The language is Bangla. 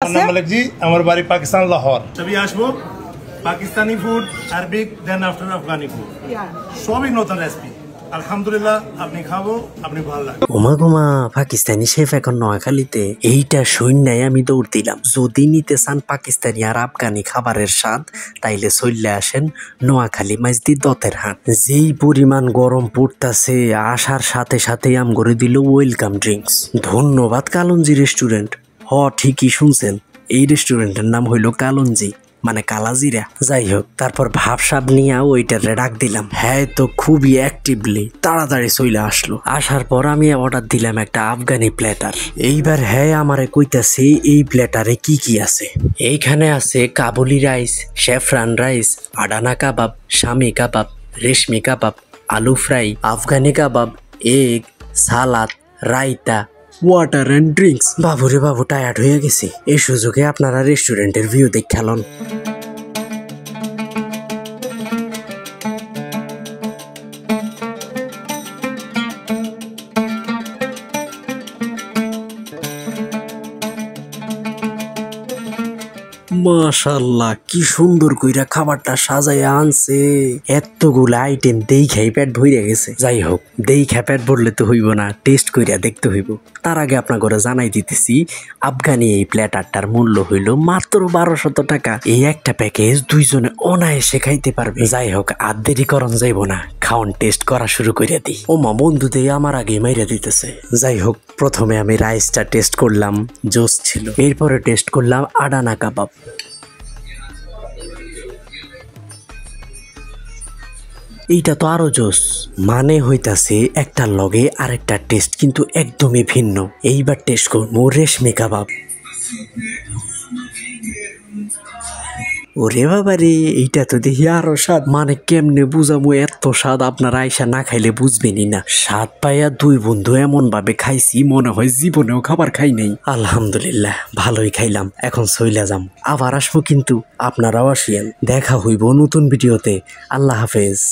আছে মালিক জি আমার বাড়ি পাকিস্তান লাহোর তবে আসবো Pakistani food Arabic then after Afghani food সবই নতুন রেসিপি আলহামদুলিল্লাহ আপনি খাবো আপনি ভালো লাগে ওমা পাকিস্তানি শেফ এখন নোয়াখালীতে এইটা শুননাই আমি দৌড় দিলাম যদি নিতে চান পাকিস্তানি আর আফগানি খাবারের স্বাদ তাইলে চললে আসেন নোয়াখালী মাইজদি দতের হাট যেই পরিমাণ গরম পড়তাছে আসার সাথে সাথে আম করে দিল ওয়েলকাম ড্রিঙ্কস ধন্যবাদ কালঞ্জি রেস্টুরেন্ট ঠিকই শুনছেন এই রেস্টুরেন্টের নাম হইল কালঞ্জি মানে কালাজিরা যাই হোক তারপর ভাবসাব নিয়ে ওইটারে ডাক দিলাম হ্যাঁ তো খুবই অ্যাক্টিভলি তাড়াতাড়ি চলে আসলো আসার পর আমি অর্ডার দিলাম একটা আফগানি প্ল্যাটার এইবার হ্যাঁ আমারে কইতাছে এই প্ল্যাটারে কি কি আছে এইখানে আছে কাবুলি রাইস শেফরান রাইস আডানা কাবাব শামি কাবাব রেশমি কাবাব আলু fry Afghani kebab egg salad raita water and drinks বাবুরে বাবু টায়ার্ড হয়ে গেছে এই সুযোগে আপনারা রেস্টুরেন্টের ভিউ দেখালন মাশাআল্লাহ কি সুন্দর কইরা খাবারটা সাজাইয়া আনছে এতগুলা আইটেম দেখাই পেট ভরে গেছে যাই হোক দেখা পেট ভরলে তো হইব না টেস্ট কইরা দেখতে হইব তার আগে আপনার ঘরে জানাই দিতেছি আফগানি এই প্ল্যাটারটার মূল্য হইল মাত্র 1200 টাকা এই একটা প্যাকেজ দুইজনে অনায়াসে খাইতে পারবে যাই হোক আর দেরি করন যাইব না খাওন টেস্ট করা শুরু কইরা দিই ওমা বন্ধুদের আমার আগে মাইরা দিতেছে যাই হোক প্রথমে আমি রাইসটা টেস্ট করলাম জোস ছিল এরপরে টেস্ট করলাম আডানা কাবাব এইটা তো আরো জোস মানে হইতাছে একটা লগে আরেকটা টেস্ট কিন্তু একদমই ভিন্ন এইবার টেস্ট করবো রেশমি কাবাব ওরে বাবা রে এইটা তো দেখি আরো স্বাদ মানে কেমনে বুঝাবো এত স্বাদ আপনারা আইসা না খাইলে বুঝবেনই না স্বাদ পাইয়া দুই বন্ধু এমন ভাবে খাইছি মনে হয় জীবনেও খাবার খাই নাই আলহামদুলিল্লাহ ভালোই খাইলাম এখন চইলা যাম আবার আসবো কিন্তু আপনারাও আসিয়েন দেখা হইব নতুন ভিডিওতে আল্লাহ হাফেজ।